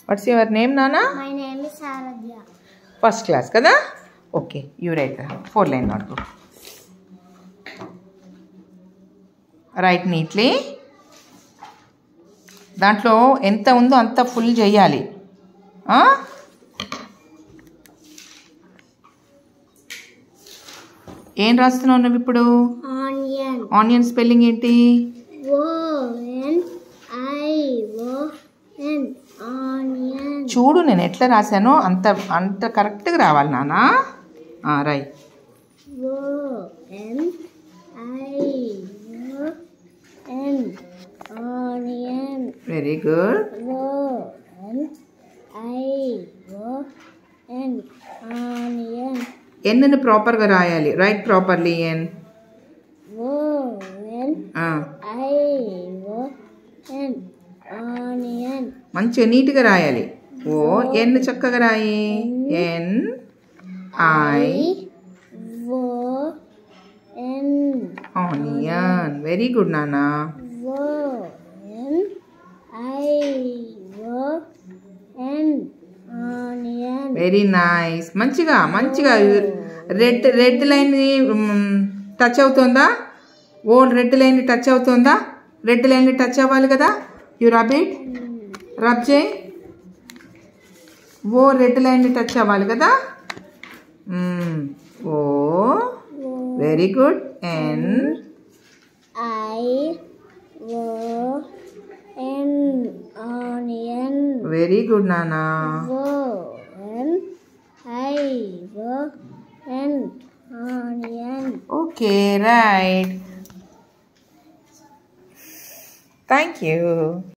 Watts your name నానా? My name is Saradhya. First class కదా? Okay, you write 4 line notebook. Write neatly. దాంట్లో ఎంత ఉందో అంత ఫుల్ చేయాలి. ఏం రాస్తున్నావు నువ్వు ఇప్పుడు? Onion. ఆనియన్ స్పెల్లింగ్ ఏంటి? O-N-I-O-N. Onion. చూడు నేను ఎట్లా రాశానో అంత అంత కరెక్ట్గా రావాలి నాన్న. Write. O-N-I-O-N. Onion. Very good. O-N-I-O-N. Onion. ఎన్ని ప్రాపర్గా రాయాలి. Write properly. N O-N-I-O-N. Onion. మంచిగా నీట్గా రాయాలి. ఓ ఎన్ చక్కగా రాయి. N I O-N. Onion. Very good నాన్న. O-N-I-O-N. Onion. Very nice. మంచిగా మంచిగా రెడ్ లైన్ టచ్ అవుతుందా? ఓ రెడ్ లైన్ టచ్ అవుతుందా? రెడ్ లైన్ టచ్ అవ్వాలి కదా. You rub it. రబ్ చేయి. ఓ రెడ్ లైన్ టచ్ అవ్వాలి కదా. ఓ వెరీ గుడ్. ఎన్ I-O-N. Onion. వెరీ గుడ్ నానా. O-N-I-O-N. Onion. Okay right. Thank you.